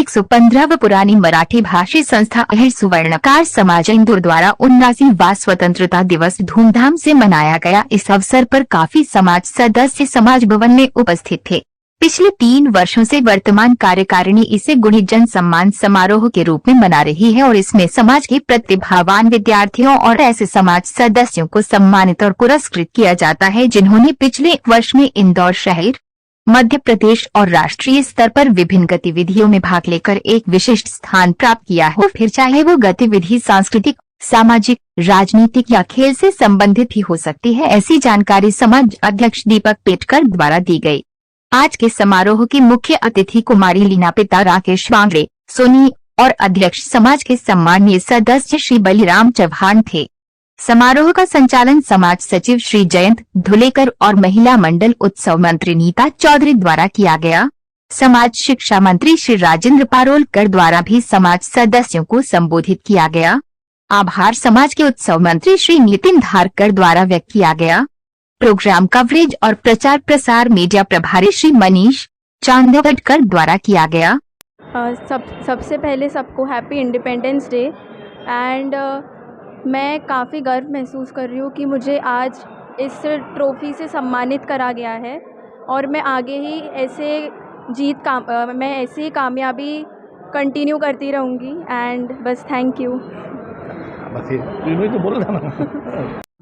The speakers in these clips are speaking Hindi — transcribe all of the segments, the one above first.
115 व पुरानी मराठी भाषी संस्था अहिर सुवर्णकार समाज इंदौर द्वारा 79वां स्वतंत्रता दिवस धूमधाम से मनाया गया। इस अवसर पर काफी समाज सदस्य समाज भवन में उपस्थित थे। पिछले 3 वर्षों से वर्तमान कार्यकारिणी इसे गुणीजन सम्मान समारोह के रूप में मना रही है और इसमें समाज के प्रतिभावान विद्यार्थियों और ऐसे समाज सदस्यों को सम्मानित और पुरस्कृत किया जाता है जिन्होंने पिछले वर्ष में इंदौर शहर, मध्य प्रदेश और राष्ट्रीय स्तर पर विभिन्न गतिविधियों में भाग लेकर एक विशिष्ट स्थान प्राप्त किया हो, फिर चाहे वो गतिविधि सांस्कृतिक, सामाजिक, राजनीतिक या खेल से संबंधित ही हो सकती है। ऐसी जानकारी समाज अध्यक्ष दीपक पेटकर द्वारा दी गई। आज के समारोह की मुख्य अतिथि कुमारी लीना, पिता राकेश वांगड़े, सोनी और अध्यक्ष समाज के सम्मानीय सदस्य श्री बलिराम चौहान थे। समारोह का संचालन समाज सचिव श्री जयंत धुलेकर और महिला मंडल उत्सव मंत्री नीता चौधरी द्वारा किया गया। समाज शिक्षा मंत्री श्री राजेंद्र पारोलकर द्वारा भी समाज सदस्यों को संबोधित किया गया। आभार समाज के उत्सव मंत्री श्री नितिन धारकर द्वारा व्यक्त किया गया। प्रोग्राम कवरेज और प्रचार प्रसार मीडिया प्रभारी श्री मनीष चांदवडकर द्वारा किया गया। सबसे पहले सबको हैप्पी इंडिपेंडेंस डे एंड मैं काफ़ी गर्व महसूस कर रही हूँ कि मुझे आज इस ट्रॉफ़ी से सम्मानित करा गया है और मैं आगे ही मैं ऐसे ही कामयाबी कंटिन्यू करती रहूँगी एंड बस थैंक यू। बस ये तो बोल रहा ना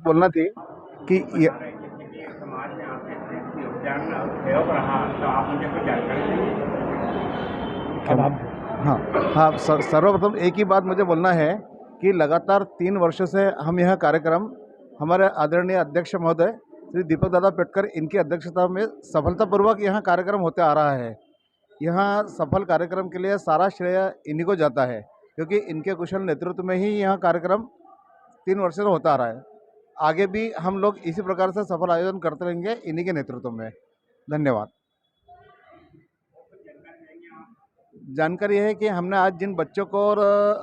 बोलना थी कि हाँ, सर्वप्रथम एक ही बात मुझे बोलना है कि लगातार 3 वर्षों से हम यह कार्यक्रम हमारे आदरणीय अध्यक्ष महोदय श्री दीपक दादा पेटकर इनकी अध्यक्षता में सफलतापूर्वक यहाँ कार्यक्रम होते आ रहा है। यहाँ सफल कार्यक्रम के लिए सारा श्रेय इन्हीं को जाता है क्योंकि इनके कुशल नेतृत्व में ही यह कार्यक्रम 3 वर्ष से होता आ रहा है। आगे भी हम लोग इसी प्रकार से सफल आयोजन करते रहेंगे इन्हीं के नेतृत्व में। धन्यवाद। जानकारी है कि हमने आज जिन बच्चों को और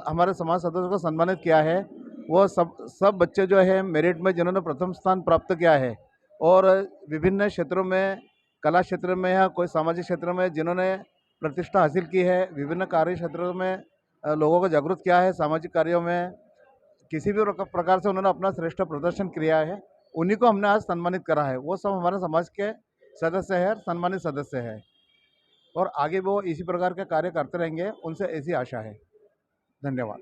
हमारे समाज सदस्यों को सम्मानित किया है वो सब बच्चे जो है मेरिट में जिन्होंने प्रथम स्थान प्राप्त किया है और विभिन्न क्षेत्रों में, कला क्षेत्र में या कोई सामाजिक क्षेत्र में जिन्होंने प्रतिष्ठा हासिल की है, विभिन्न कार्य क्षेत्रों में लोगों को जागरूक किया है, सामाजिक कार्यों में किसी भी प्रकार से उन्होंने अपना श्रेष्ठ प्रदर्शन किया है, उन्हीं को हमने आज सम्मानित करा है। वो सब हमारे समाज के सदस्य हैं, सम्मानित सदस्य हैं और आगे वो इसी प्रकार के कार्य करते रहेंगे, उनसे ऐसी आशा है। धन्यवाद।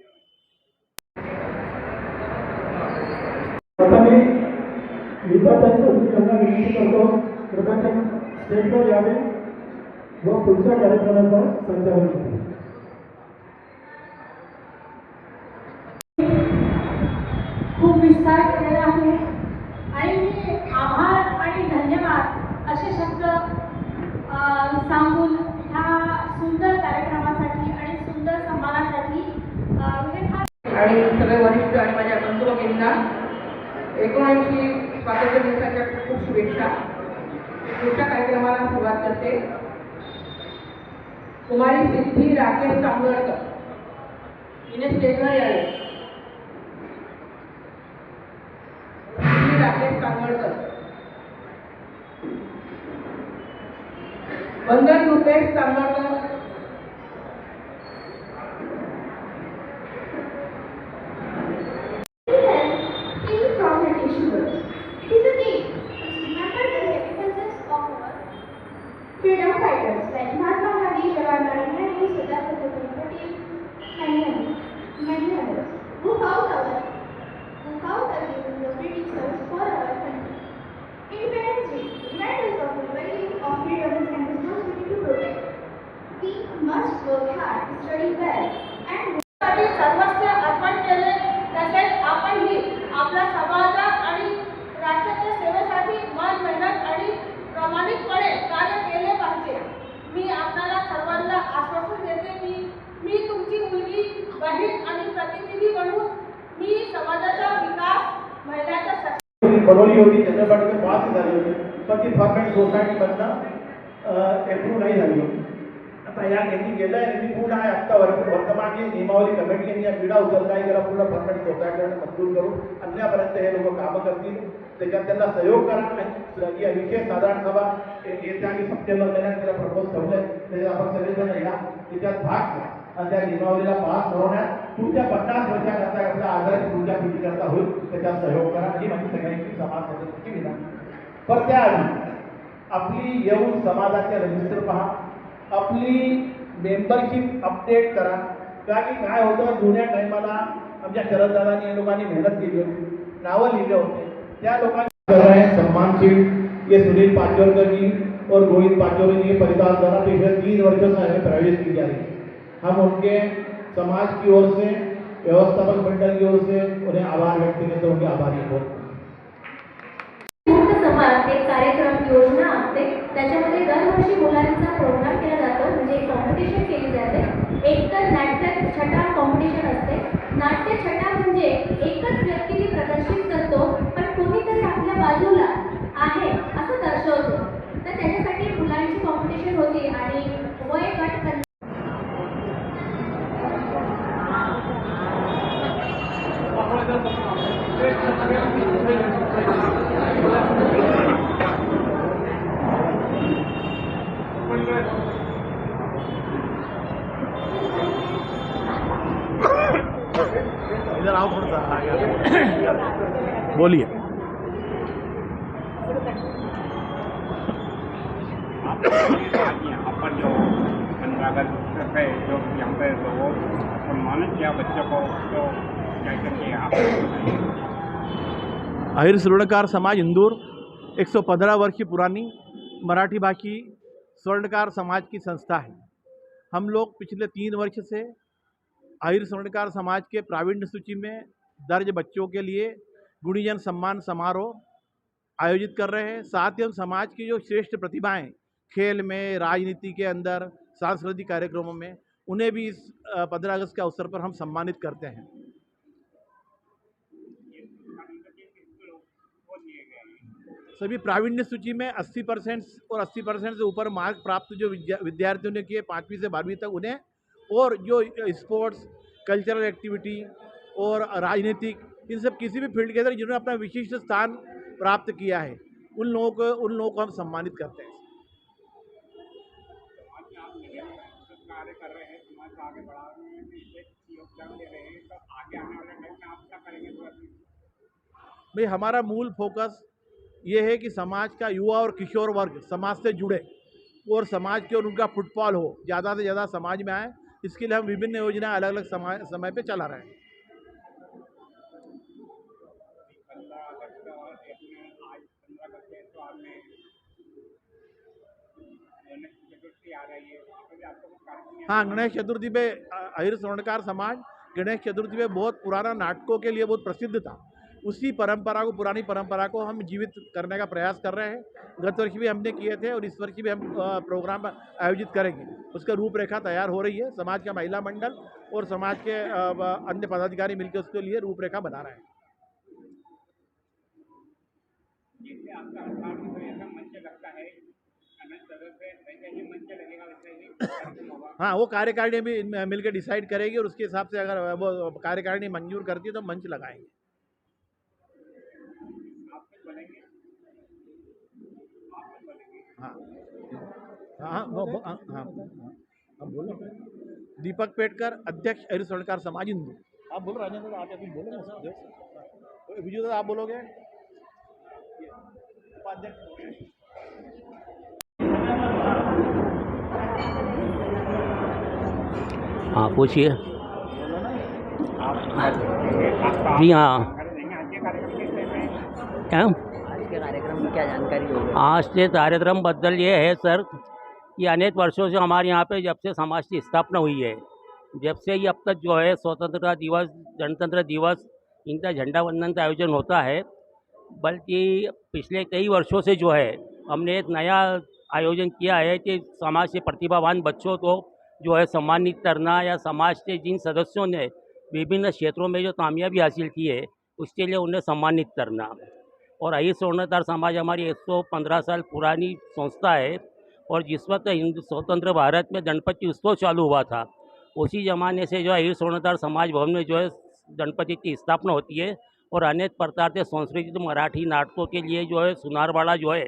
स्टेजवर यावे व पुढच्या कार्यक्रमाचा संचालन करू। खूप विस्तार केलेला आहे आणि मी आभार आणि धन्यवाद असे शब्द सांगून ह्या सुंदर कार्यक्रमासाठी आणि सुंदर सन्मानासाठी आणि सगळे वरिष्ठ आणि माझ्या बंधू भगिनींना 79 स्वातंत्र्य दिवसाच्या खूप शुभेच्छा। पुढच्या कार्यक्रमाला सुरुवात करते। कुमारी सिद्धी राकेश कांबळकर हिने स्टेजवर यावे। सिद्धी राकेश कांबळकर, वंदन Rupesh कांबळकर, freedom fighters like Mahatma Gandhi, Jawaharlal Nehru, Sardar Vallabhbhai Patel, many others who fought against the Britishers for our country. Independence Day reminds us of the value of freedom and responsibility to protect. We must work hard, study well, and सर्वस्व अर्पण केले तसेच आपणही आपल्या समाजात आणि राष्ट्राच्या सेवेसाठी मन मेहनत आणि प्रामाणिकपणे कार्य केले पाहिजे। मी आपल्याला सर्वांना आश्वासन देते की मी तुमची मुलगी, बहीण आणि प्रतिनिधी म्हणून मी समाजाचा विकास, महिलांच्या बनवली होती चंद्रपाडीकर पास झाली होती पण ती फॉर्मॅट सोसायटी मधनं अप्रूव्ह नाही झाली होती। तयार यांनी केलं आहे आणि पूर्ण आहे आत्ता वर्तमान ही नियमावली कमिटी यांनी या पिढा उचलला आहे त्याला पूर्ण परमनंट सोसायटीने मंजूर करून अन्यापर्यंत हे लोक कामं करतील. त्याच्यात त्यांना सहयोग करा आणि या विशेष साधारण सभा येत्या आणि सप्टेंबर महिन्यात त्याला प्रपोज ठेवलंय त्याच्यात आपण सगळेजण या त्याच्यात भाग घ्या आणि त्या नियमावलीला पास होण्यात पुढच्या 50 वर्षाकरता आपल्या आजाराची पुढच्या पिढीकरता होईल त्याच्यात सहयोग करा ही माझी सगळ्यांची समाज सदस्याची विनंती. पण त्याआधी आपली येऊन समाजाचे रजिस्टर पहा, आपली मेंबरशिप अपडेट करा. का की काय होतं जुन्या टायमाला आमच्या शरददादांनी या लोकांनी मेहनत केली होती, नावं लिहिले होते, त्या लोकांनी कर रहे हैं सम्मानशील ये सुनील पाचोरकर जी और गोविंद पाचोर जी परिवार द्वारा पिछले 3 वर्षों से हमें प्रायोजित की जा रही है. हम उनके समाज की ओर से व्यवस्थापक मंडल की ओर से उन्हें आभार व्यक्त करते हैं. उनके आभारी बहुत. मुक्त समाज एक कार्यक्रम योजना असते त्याच्यामध्ये दरवर्षी मुलांचा प्रोग्राम केला जातो म्हणजे कॉम्पिटिशन केली जाते. एक तर नाट्य छटा कॉम्पिटिशन असते. नाट्य छटा म्हणजे एकच व्यक्ती ती प्रदर्शित करतो पण कोणीतरी आपल्या बाजूला आहे असं दर्शवतो. तर त्याच्यासाठी मुलांची कॉम्पिटिशन होती आणि वय गट इधर आओ थोड़ा सा बोलिए. यहाँ पर जो 15 अगस्त पे जो यहाँ पे लोगों सम्मानित किया बच्चों को तो क्या करिए आप. अहिर स्वर्णकार समाज इंदौर 115 वर्ष की पुरानी मराठी भाषी स्वर्णकार समाज की संस्था है. हम लोग पिछले 3 वर्ष से अहिर स्वर्णकार समाज के प्रावीण्य सूची में दर्ज बच्चों के लिए गुणीजन सम्मान समारोह आयोजित कर रहे हैं. साथ ही हम समाज की जो श्रेष्ठ प्रतिभाएं खेल में, राजनीति के अंदर, सांस्कृतिक कार्यक्रमों में, उन्हें भी इस 15 अगस्त के अवसर पर हम सम्मानित करते हैं. सभी प्रावीण्य सूची में 80% और 80% से ऊपर मार्क प्राप्त जो विद्यार्थियों ने किए 5वीं से 12वीं तक उन्हें, और जो स्पोर्ट्स, कल्चरल एक्टिविटी और राजनीतिक, इन सब किसी भी फील्ड के अंदर जिन्होंने अपना विशिष्ट स्थान प्राप्त किया है उन लोगों को हम सम्मानित करते हैं. कार्य कर रहे हैं, समाज को आगे बढ़ा रहे हैं, योगदान दे रहे हैं, तो आगे आने वाले टाइम में आप क्या करेंगे? भाई हमारा मूल फोकस ये है कि समाज का युवा और किशोर वर्ग समाज से जुड़े और समाज के और उनका फुटफॉल हो, ज़्यादा से ज़्यादा समाज में आए. इसके लिए हम विभिन्न योजनाएं अलग अलग समय पे चला रहे हैं. हाँ, गणेश चतुर्थी पे अहिर स्वर्णकार समाज गणेश चतुर्थी पे बहुत पुराना नाटकों के लिए बहुत प्रसिद्ध था. उसी परंपरा को, पुरानी परंपरा को हम जीवित करने का प्रयास कर रहे हैं. गत वर्ष भी हमने किए थे और इस वर्ष भी हम प्रोग्राम आयोजित करेंगे. उसका रूपरेखा तैयार हो रही है. समाज का महिला मंडल और समाज के अन्य पदाधिकारी मिलकर उसके लिए रूपरेखा बना रहे हैं. हाँ, वो कार्यकारिणी भी मिलकर डिसाइड करेगी और उसके हिसाब से अगर वो कार्यकारिणी मंजूर करती है तो मंच लगाएंगे. हाँ हाँ हाँ हम बोलो. दीपक पेटकर, अध्यक्ष अहिर स्वर्णकार समाज इंदौर. आप बोलो राजेंद्र, आप अभी बोलो. विजय दादा आप बोलोगे. उपाध्यक्ष हाँ पूछिए. जी हाँ, क्या आज के कार्यक्रम में क्या जानकारी होगी? आज के कार्यक्रम बद्दल ये है सर कि अनेक वर्षों से हमारे यहाँ पे जब से समाज की स्थापना हुई है, जब से ही अब तक जो है स्वतंत्रता दिवस, गणतंत्र दिवस, इनका झंडा वंदन का आयोजन होता है. बल्कि पिछले कई वर्षों से जो है हमने एक नया आयोजन किया है कि समाज से प्रतिभावान बच्चों को जो है सम्मानित करना, या समाज के जिन सदस्यों ने विभिन्न क्षेत्रों में जो कामयाबी हासिल की है उसके लिए उन्हें सम्मानित करना. और अहिर स्वर्णकार समाज हमारी 115 साल पुरानी संस्था है और जिस वक्त स्वतंत्र भारत में गणपति उत्सव चालू हुआ था, उसी ज़माने से जो है अहिर सोनातार समाज भवन में जो है गणपति की स्थापना होती है। और अनेक प्रकार के संस्कृत मराठी नाटकों के लिए जो है सुनारवाड़ा जो है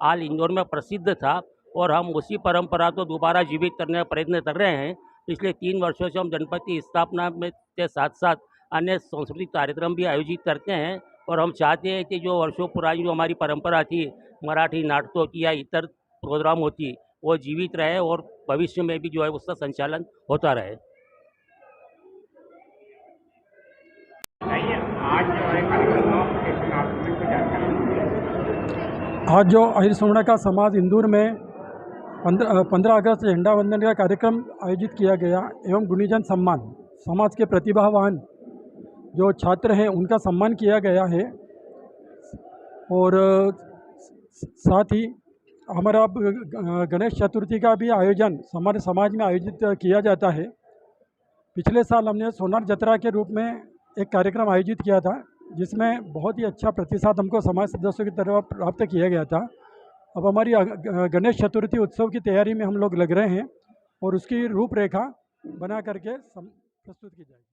हाल इंदौर में प्रसिद्ध था, और हम उसी परंपरा को दोबारा जीवित करने का प्रयत्न कर रहे हैं। पिछले 3 वर्षों से हम गणपति स्थापना में के साथ साथ अन्य सांस्कृतिक कार्यक्रम भी आयोजित करते हैं, और हम चाहते हैं कि जो वर्षों पुरानी जो हमारी परंपरा थी मराठी नाटकों की या इतर प्रोग्राम होती, वो जीवित रहे और भविष्य में भी जो है उसका संचालन होता रहे। आज जो है कार्यक्रम आप सभी को जानकारी देंगे। आज जो अहिर सोना का समाज इंदौर में 15 अगस्त झंडा वंदन का कार्यक्रम आयोजित किया गया एवं गुणीजन सम्मान, समाज के प्रतिभावान जो छात्र हैं उनका सम्मान किया गया है। और साथ ही हमारा गणेश चतुर्थी का भी आयोजन हमारे समाज में आयोजित किया जाता है। पिछले साल हमने सोनार जत्रा के रूप में एक कार्यक्रम आयोजित किया था, जिसमें बहुत ही अच्छा प्रतिसाद हमको समाज सदस्यों की तरफ प्राप्त किया गया था। अब हमारी गणेश चतुर्थी उत्सव की तैयारी में हम लोग लग रहे हैं और उसकी रूपरेखा बना करके प्रस्तुत की जाएगी।